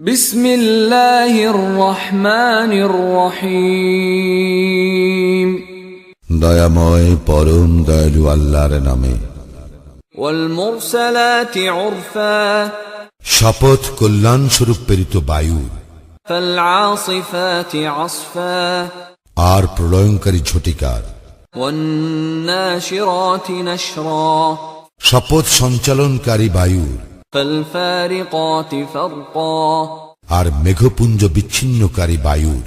বিসমিল্লাহির রহমানির রহিম। দয়াময় পরম দয়ালু আল্লাহর নামে। ওয়াল মুরসালাতি উরফা, শপথ কল্যাণ স্বরূপ প্রেরিত বায়ু। ফাল আসিফাতি আসফা, আর প্রলয়ঙ্কারী ঝটিকার। ওয়ান নাশিরাতি নাশরা, শপথ সঞ্চালনকারী বায়ুর। ফাল ফারিকাতি ফারকা, আর মেঘপুঞ্জ বিচ্ছিন্নকারী বায়ুর।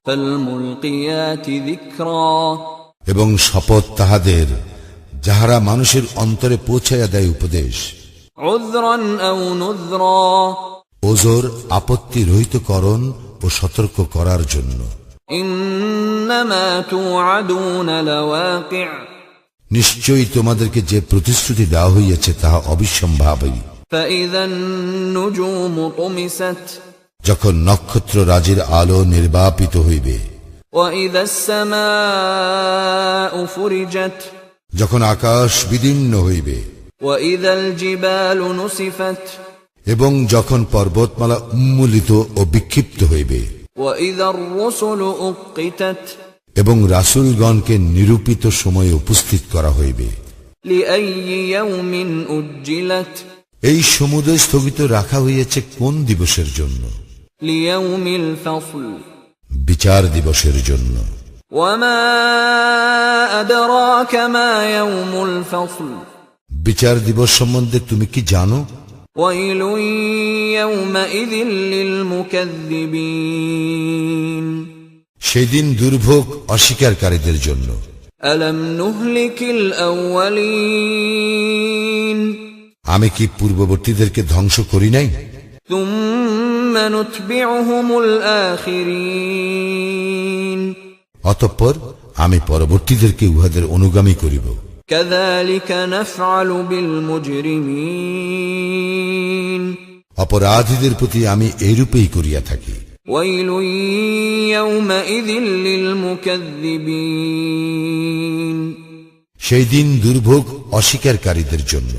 ফাল মুলকিয়াতি যিকরা, এবং শপথ তাহাদের যাহারা মানুষের অন্তরে পৌঁছাইয়া দেয় উপদেশ। উযরান আও নুযরা, ওজর আপত্তি রহিতকরণ ও সতর্ক করার জন্য। ইন্নামা তুআদুনা লাওয়াকি', নিশ্চয়ই তোমাদেরকে যে প্রতিশ্রুতি দেওয়া হইয়াছে তাহা অবিসম্ভাবী। ফাইযান নুজুমু তুমিসাত, যখন নক্ষত্র রাজির আলো নির্বাপিত হইবে। ওয়াইযাস সামাউ ফুরিজাত, যখন আকাশ বিদীর্ণ হইবে। ওয়াইযাল জিবালু নুসিফাত, এবং যখন পর্বতমালা উন্মূলিত ও বিক্ষিপ্ত হইবে। ওয়াইযার রুসুলু উক্কিতাত, এবং রাসূলগণকে নিরূপিত সময়ে উপস্থিত করা হইবে। লিআইয়ি ইয়াউমিন উজ্জিলাত, এই সমুদয় স্থগিত রাখা হইয়াছে কোন দিবসের জন্য? লিয়াউমিল ফাসল, বিচার দিবসের জন্য। ওয়ামা আদরাকা মা ইয়াউমুল ফাসল, বিচার দিবস সম্বন্ধে তুমি কি জানো? ওয়াইলুন ইয়াউমাইযিল লিল মুকাযযিবিন, সেদিন দুর্ভোগ অস্বীকারীদের জন্য। আলাম নুহলিকিল আউয়ালিন, আমি কি পূর্ববর্তীদেরকে ধ্বংস করি নাই? সুম্মা নুতবিউহুমুল আখিরিন, অতঃপর আমি পরবর্তীদেরকে উহাদের অনুগামী করিব। কাযালিকা নাফআলু বিল মুজরিমিন, অপরাধীদের প্রতি আমি এইরূপেই করিয়া থাকি। ওয়াইলুন ইয়াউমাইযিল লিল মুকাযযিবিন, সেই দিন দুর্ভোগ অস্বীকারীদের জন্য।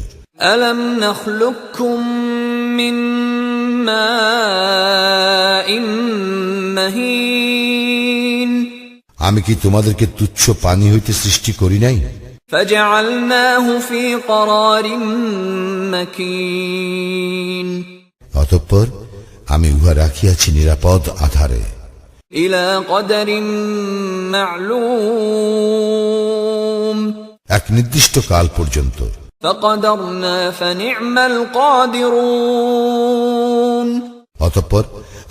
আলাম নাখলুকুকুম মিন মাইন মাহিন, আমি কি তোমাদেরকে তুচ্ছ পানি হইতে সৃষ্টি করি নাই? ফাজআলনাহু ফি ক্বরারিন মাকিন, অতঃপর আমি উহা রাখিয়াছি নিরাপদ আধারে। ইলা কদরিন মা'লুম, এক নির্দিষ্ট কাল পর্যন্ত। ফাকদারনা ফানি'মাল কাদিরুন, অতঃপর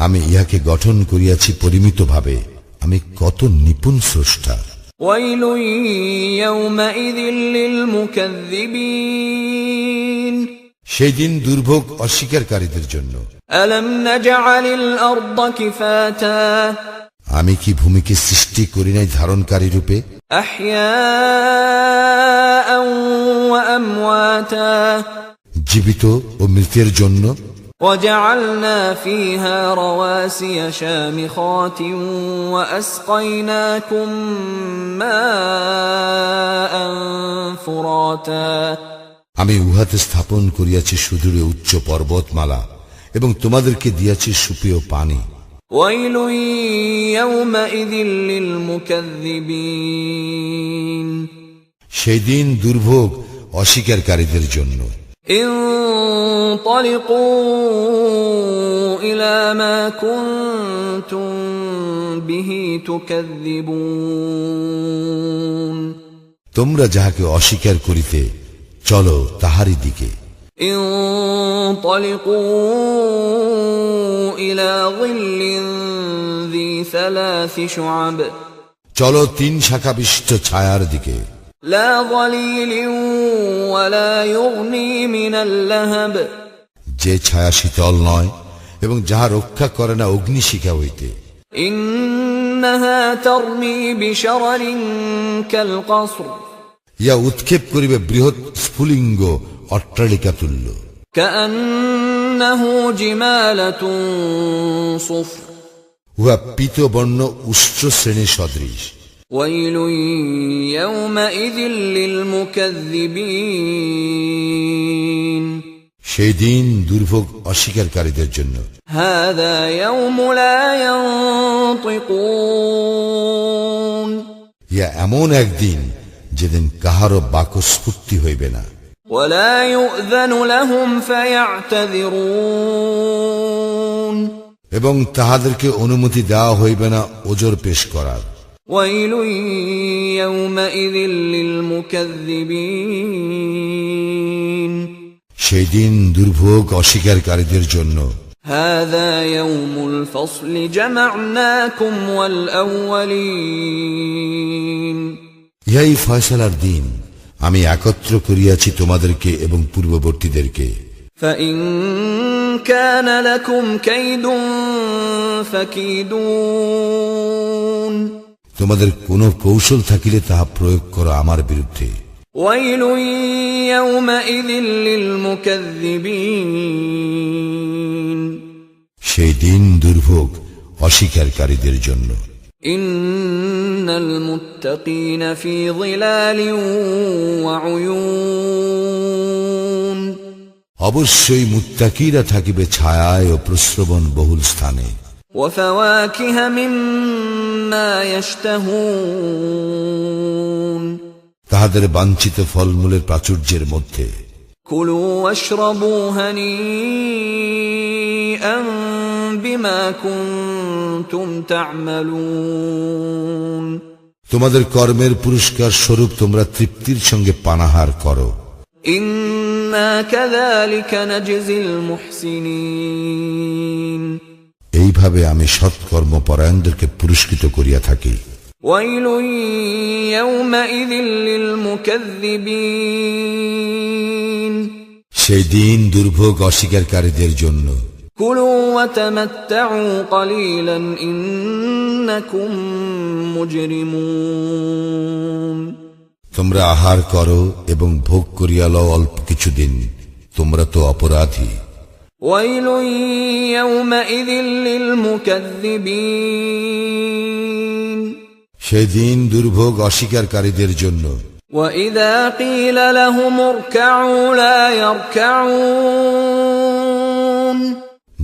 আমি ইহাকে গঠন করিয়াছি পরিমিতভাবে। আমি কত নিপুণ স্রষ্টা। ওয়াইলুন ইয়াউমাইযিল লিল মুকাযযিবিন, সেই দিন দুর্ভোগ অস্বীকারীদের জন্য। আলাম নাজআলিল আরদা কিফাতা, আমি কি ভূমিকে সৃষ্টি করি নাই ধারণকারী রূপে? আহইয়াআন ওয়া আমওয়াতা, জীবিত ও মৃতের জন্য। وجعلنا فيها رواسي شامخات وأسقيناكم ماء فراتا, আমি উহাতে স্থাপন করিয়াছি সুদূরে উচ্চ পর্বতমালা এবং তোমাদেরকে দিয়াছি সুপেয় পানি। ويل يومئذ للمكذبين, সেই দিন দুর্ভোগ অস্বীকারীদের জন্য। انطلقوا إلى ما كنتم به تكذبون, তোমরা যাহাকে অস্বীকার করিতে চলো তাহারই দিকে। انطلقوا إلى ظل ذي ثلاث شعب, চলো তিন শাখা বিশিষ্ট ছায়ার দিকে। لا ظليل ولا يغني من اللهب, যে ছায়া শীতল নয় এবং যাহা রক্ষা করে না অগ্নিশিখা হইতে। إنها ترمي بشرر كالقصر, ইয়া উৎক্ষেপ করিবে বৃহৎ স্ফুলিঙ্গ অট্টালিকা তুল্য। كأنه جمالة صفر, উহা পীতবর্ণ উষ্ট্র শ্রেণী সদৃশ। ويل يومئذ للمكذبين, সেই দিন দুর্ভোগ অস্বীকারীদের জন্য। هذا يوم لا ينطقون ইয়া এমন একদিন যেদিন কাহারও বাকস্ফূর্তি হইবে না, ولا يؤذن لهم فيعتذرون এবং তাহাদেরকে অনুমতি দেওয়া হইবে না ওজর পেশ করার। ويل يومئذ للمكذبين সেই দিন দুর্ভোগ অস্বীকারীদের জন্য। هذا يوم الفصل جمعناكم والأولين ইহাই ফয়সালার দিন, আমি একত্র করিয়াছি তোমাদেরকে এবং পূর্ববর্তীদেরকে। فإن كان لكم كيد فكيدون তোমাদের কোন কৌশল থাকিলে তাহা প্রয়োগ করো আমার বিরুদ্ধে। ويل يومئذ للمكذبين সেই দিন দুর্ভোগ অস্বীকারীদের জন্য। إن المتقين في ظلال وعيون অবশ্যই মুত্তাকিরা থাকিবে ছায়ায় ও প্রস্রবণ বহুল স্থানে। وفواكه مما يشتهون তাহাদের বাঞ্ছিত ফলমূলের প্রাচুর্যের মধ্যে। كلوا واشربوا هنيئا بما كنتم تعملون তোমাদের কর্মের পুরস্কার স্বরূপ তোমরা তৃপ্তির সঙ্গে পানাহার করো। إنا كذلك نجزي المحسنين এইভাবে আমি সৎকর্মপরায়ণদেরকে পুরস্কৃত করিয়া থাকি। ويل يومئذ للمكذبين সেই দিন দুর্ভোগ অস্বীকারীদের জন্য। كلوا وتمتعوا قليلا إنكم مجرمون তোমরা আহার করো এবং ভোগ করিয়া লও অল্প কিছুদিন, তোমরা তো অপরাধী। ويل يومئذ للمكذبين সেই দিন দুর্ভোগ অস্বীকারীদের জন্য। وإذا قيل لهم اركعوا لا يركعون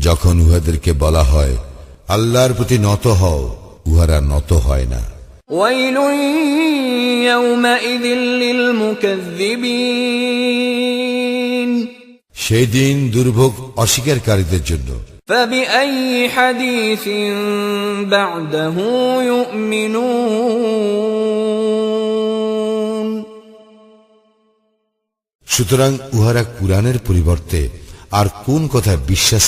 যখন উহাদেরকে বলা হয় আল্লাহর প্রতি নত হও, উহারা নত হয় না। ويل يومئذ للمكذبين সেই দিন দুর্ভোগ অস্বীকারীদের জন্য। فبأي حديث بعده يؤمنون সুতরাং উহারা কুরআনের পরিবর্তে আর কোন কথায় বিশ্বাস